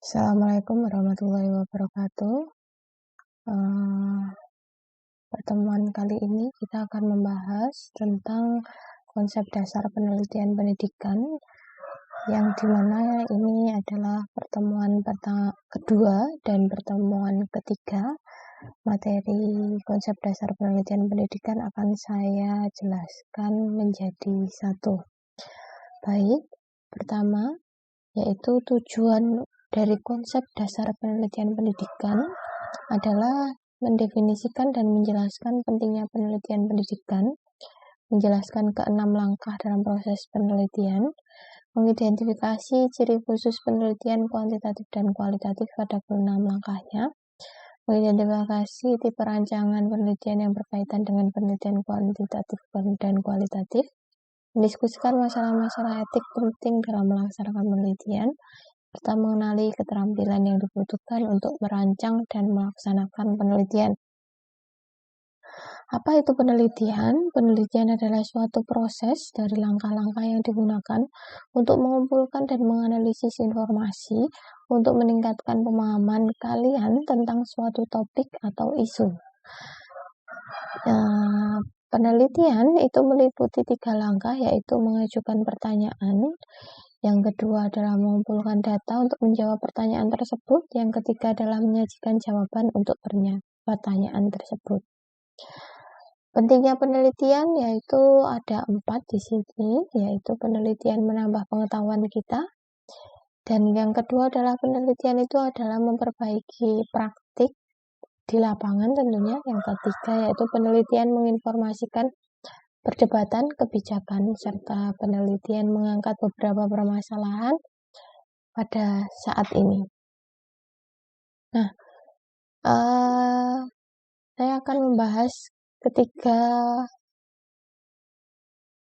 Assalamualaikum warahmatullahi wabarakatuh. Pertemuan kali ini kita akan membahas tentang konsep dasar penelitian pendidikan, yang dimana ini adalah pertemuan kedua dan pertemuan ketiga. Materi konsep dasar penelitian pendidikan akan saya jelaskan menjadi satu. Baik, pertama yaitu tujuan dari konsep dasar penelitian pendidikan adalah mendefinisikan dan menjelaskan pentingnya penelitian pendidikan, menjelaskan ke-6 langkah dalam proses penelitian, mengidentifikasi ciri khusus penelitian kuantitatif dan kualitatif pada ke-6 langkahnya, mengidentifikasi tipe rancangan penelitian yang berkaitan dengan penelitian kuantitatif dan kualitatif, mendiskusikan masalah-masalah etik penting dalam melaksanakan penelitian, serta mengenali keterampilan yang dibutuhkan untuk merancang dan melaksanakan penelitian. Apa itu penelitian? Penelitian adalah suatu proses dari langkah-langkah yang digunakan untuk mengumpulkan dan menganalisis informasi untuk meningkatkan pemahaman kalian tentang suatu topik atau isu. Penelitian itu meliputi 3 langkah, yaitu mengajukan pertanyaan. Yang kedua adalah mengumpulkan data untuk menjawab pertanyaan tersebut. Yang ketiga adalah menyajikan jawaban untuk pertanyaan tersebut. Pentingnya penelitian yaitu ada 4 di sini, yaitu penelitian menambah pengetahuan kita. Dan yang kedua adalah penelitian itu adalah memperbaiki praktik di lapangan tentunya. Yang ketiga yaitu penelitian menginformasikan perdebatan kebijakan, serta penelitian mengangkat beberapa permasalahan pada saat ini. Nah, saya akan membahas ketiga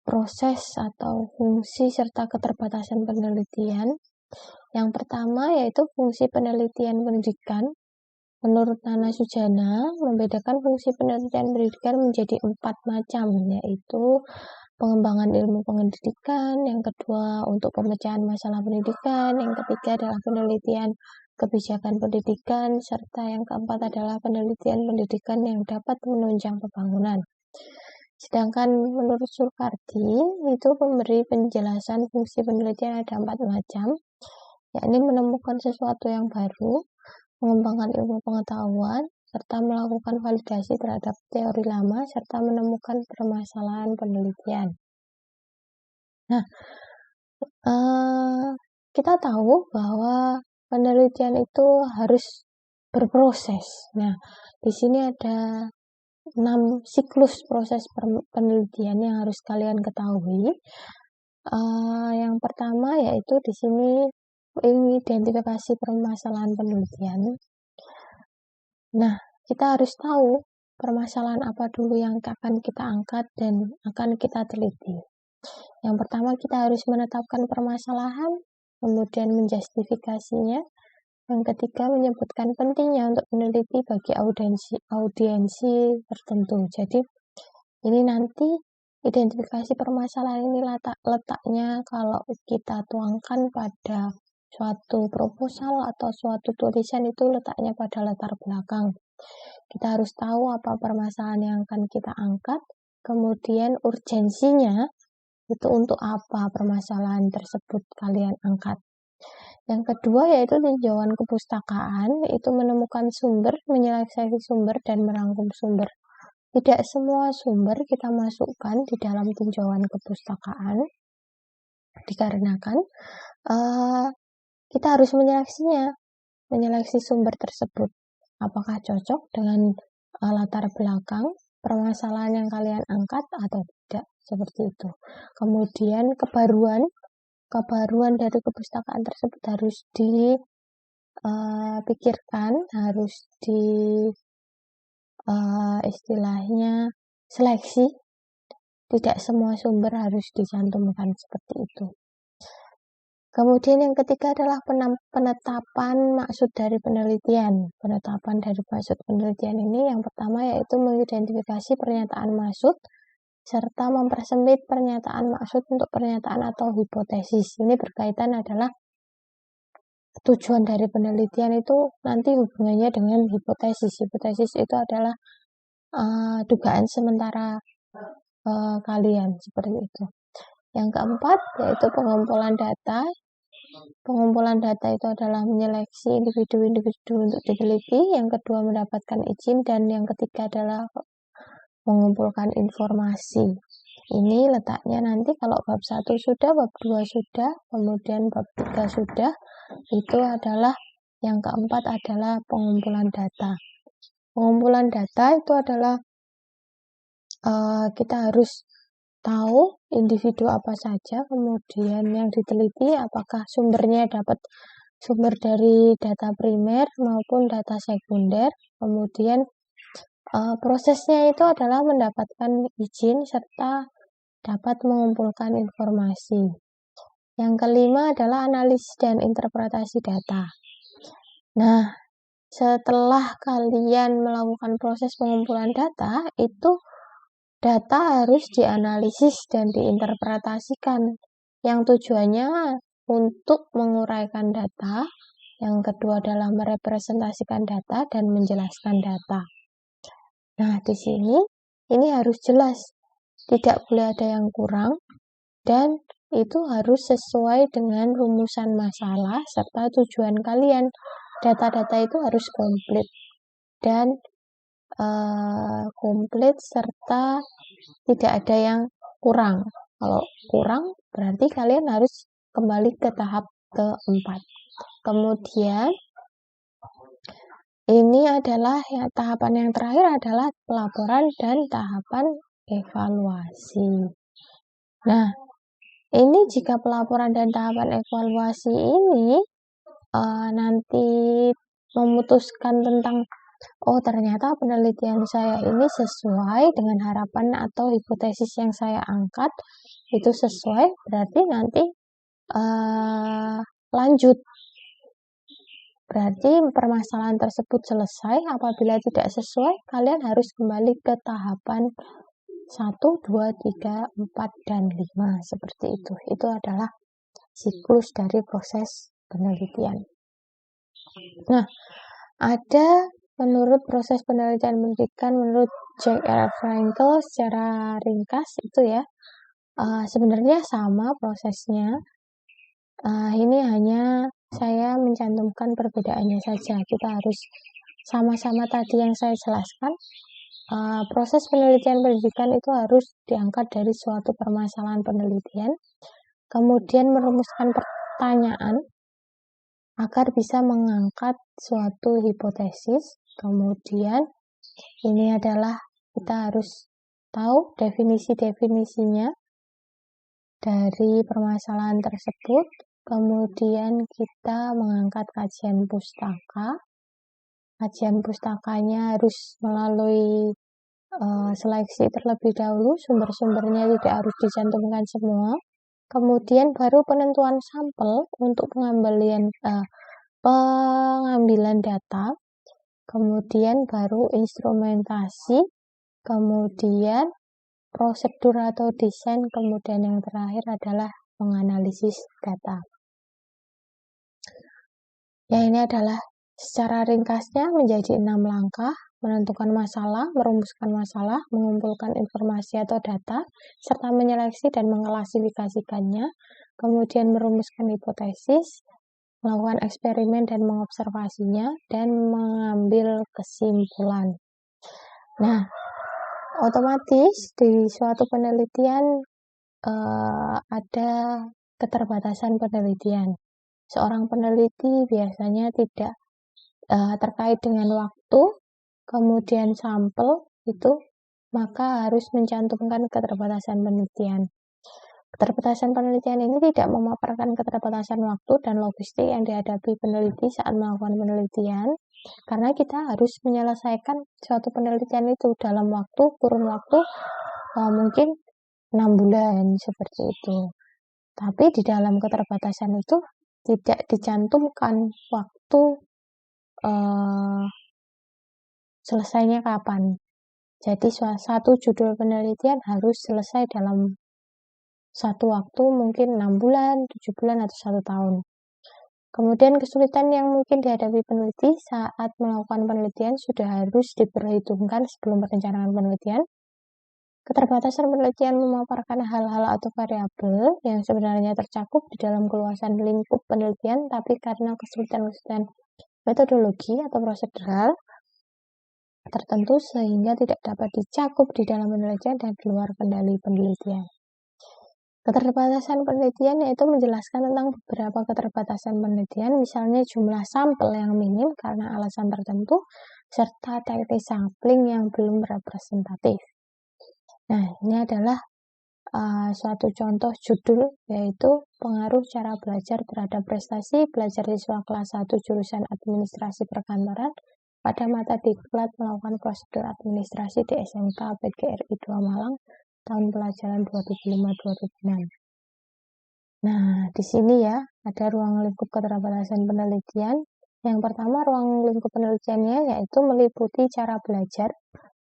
proses atau fungsi serta keterbatasan penelitian. Yang pertama yaitu fungsi penelitian pendidikan. Menurut Nana Sujana, membedakan fungsi penelitian pendidikan menjadi 4 macam, yaitu pengembangan ilmu pendidikan, yang kedua untuk pemecahan masalah pendidikan, yang ketiga adalah penelitian kebijakan pendidikan, serta yang keempat adalah penelitian pendidikan yang dapat menunjang pembangunan. Sedangkan menurut Sulkardi, itu memberi penjelasan fungsi penelitian ada 4 macam, yakni menemukan sesuatu yang baru, mengembangkan ilmu pengetahuan, serta melakukan validasi terhadap teori lama, serta menemukan permasalahan penelitian. Nah, kita tahu bahwa penelitian itu harus berproses. Nah, di sini ada 6 siklus proses penelitian yang harus kalian ketahui. Yang pertama yaitu di sini identifikasi permasalahan penelitian. Nah, kita harus tahu permasalahan apa dulu yang akan kita angkat dan akan kita teliti. Yang pertama kita harus menetapkan permasalahan, kemudian menjustifikasinya. Yang ketiga menyebutkan pentingnya untuk meneliti bagi audiensi tertentu. Jadi ini nanti identifikasi permasalahan ini letaknya kalau kita tuangkan pada suatu proposal atau suatu tulisan itu letaknya pada latar belakang. Kita harus tahu apa permasalahan yang akan kita angkat, kemudian urgensinya itu untuk apa permasalahan tersebut kalian angkat. Yang kedua yaitu tinjauan kepustakaan, itu menemukan sumber, menyeleksi sumber, dan merangkum sumber. Tidak semua sumber kita masukkan di dalam tinjauan kepustakaan, dikarenakan kita harus menyeleksi sumber tersebut. Apakah cocok dengan latar belakang permasalahan yang kalian angkat atau tidak, seperti itu. Kemudian kebaruan dari kepustakaan tersebut harus dipikirkan, harus istilahnya seleksi. Tidak semua sumber harus dicantumkan seperti itu. Kemudian yang ketiga adalah penetapan maksud dari penelitian. Penetapan dari maksud penelitian ini yang pertama yaitu mengidentifikasi pernyataan maksud serta mempersempit pernyataan maksud untuk pernyataan atau hipotesis. Ini berkaitan adalah tujuan dari penelitian itu nanti hubungannya dengan hipotesis. Hipotesis itu adalah dugaan sementara kalian, seperti itu. Yang keempat yaitu pengumpulan data. Pengumpulan data itu adalah menyeleksi individu-individu untuk diteliti. Yang kedua mendapatkan izin, dan yang ketiga adalah mengumpulkan informasi. Ini letaknya nanti kalau bab 1 sudah, bab 2 sudah, kemudian bab 3 sudah. Itu adalah yang keempat adalah pengumpulan data. Pengumpulan data itu adalah kita harus tahu individu apa saja, kemudian yang diteliti apakah sumbernya dapat sumber dari data primer maupun data sekunder. Kemudian prosesnya itu adalah mendapatkan izin serta dapat mengumpulkan informasi. Yang kelima adalah analisis dan interpretasi data. Nah, setelah kalian melakukan proses pengumpulan data, itu data harus dianalisis dan diinterpretasikan, yang tujuannya untuk menguraikan data. Yang kedua adalah merepresentasikan data dan menjelaskan data. Nah, di sini ini harus jelas, tidak boleh ada yang kurang, dan itu harus sesuai dengan rumusan masalah serta tujuan kalian. Data-data itu harus komplit dan komplit serta tidak ada yang kurang. Kalau kurang berarti kalian harus kembali ke tahap keempat. Kemudian ini adalah tahapan yang terakhir adalah pelaporan dan tahapan evaluasi. Nah, ini jika pelaporan dan tahapan evaluasi ini nanti memutuskan tentang ternyata penelitian saya ini sesuai dengan harapan atau hipotesis yang saya angkat, itu sesuai, berarti nanti lanjut. Berarti permasalahan tersebut selesai. Apabila tidak sesuai, kalian harus kembali ke tahapan 1, 2, 3, 4, dan 5. Seperti itu. Itu adalah siklus dari proses penelitian. Nah, ada menurut proses penelitian pendidikan menurut J.R. Frankel secara ringkas itu ya, sebenarnya sama prosesnya. Ini hanya saya mencantumkan perbedaannya saja. Kita harus sama-sama tadi yang saya jelaskan. Proses penelitian pendidikan itu harus diangkat dari suatu permasalahan penelitian, kemudian merumuskan pertanyaan agar bisa mengangkat suatu hipotesis. Kemudian ini adalah kita harus tahu definisi-definisinya dari permasalahan tersebut. Kemudian kita mengangkat kajian pustaka. Kajian pustakanya harus melalui seleksi terlebih dahulu, sumber-sumbernya tidak harus dicantumkan semua. Kemudian baru penentuan sampel untuk pengambilan data. Kemudian baru instrumentasi, kemudian prosedur atau desain, kemudian yang terakhir adalah menganalisis data. Ya, ini adalah secara ringkasnya menjadi 6 langkah: menentukan masalah, merumuskan masalah, mengumpulkan informasi atau data, serta menyeleksi dan mengklasifikasikannya, kemudian merumuskan hipotesis, melakukan eksperimen dan mengobservasinya, dan mengambil kesimpulan. Nah, otomatis di suatu penelitian ada keterbatasan penelitian. Seorang peneliti biasanya tidak terkait dengan waktu, kemudian sampel itu, maka harus mencantumkan keterbatasan penelitian. Keterbatasan penelitian ini tidak memaparkan keterbatasan waktu dan logistik yang dihadapi peneliti saat melakukan penelitian, karena kita harus menyelesaikan suatu penelitian itu dalam kurun waktu mungkin 6 bulan, seperti itu. Tapi di dalam keterbatasan itu tidak dicantumkan waktu selesainya kapan. Jadi satu judul penelitian harus selesai dalam satu waktu, mungkin 6 bulan, 7 bulan, atau 1 tahun. Kemudian kesulitan yang mungkin dihadapi peneliti saat melakukan penelitian sudah harus diperhitungkan sebelum perencanaan penelitian. Keterbatasan penelitian memaparkan hal-hal atau variabel yang sebenarnya tercakup di dalam keluasan lingkup penelitian, tapi karena kesulitan-kesulitan metodologi atau prosedural tertentu sehingga tidak dapat dicakup di dalam penelitian dan di luar kendali penelitian. Keterbatasan penelitian yaitu menjelaskan tentang beberapa keterbatasan penelitian, misalnya jumlah sampel yang minim karena alasan tertentu, serta teknik sampling yang belum representatif. Nah, ini adalah suatu contoh judul, yaitu pengaruh cara belajar terhadap prestasi belajar siswa kelas 1 jurusan administrasi perkantoran pada mata diklat melakukan prosedur administrasi di SMK PGRI 2 Malang tahun pelajaran 2005-2006. Nah, di sini ya, ada ruang lingkup keterbatasan penelitian. Yang pertama, ruang lingkup penelitiannya yaitu meliputi cara belajar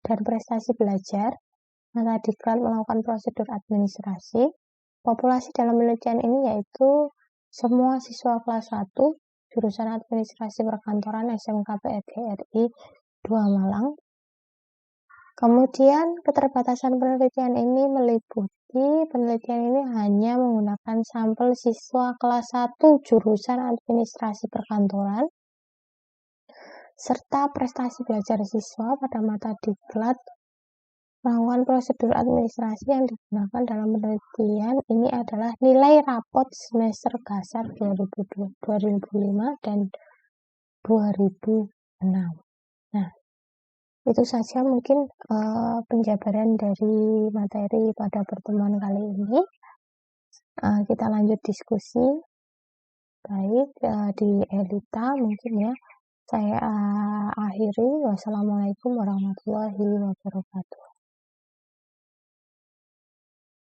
dan prestasi belajar, mata diklat melakukan prosedur administrasi. Populasi dalam penelitian ini yaitu semua siswa kelas 1 jurusan administrasi perkantoran SMK PGRI 2 Malang. Kemudian keterbatasan penelitian ini meliputi penelitian ini hanya menggunakan sampel siswa kelas 1 jurusan administrasi perkantoran serta prestasi belajar siswa pada mata diklat melakukan prosedur administrasi yang digunakan dalam penelitian ini adalah nilai rapot semester dasar 2005 dan 2006. Nah, itu saja mungkin penjabaran dari materi pada pertemuan kali ini. Kita lanjut diskusi. Baik, di Elita mungkin ya. Saya akhiri. Wassalamualaikum warahmatullahi wabarakatuh.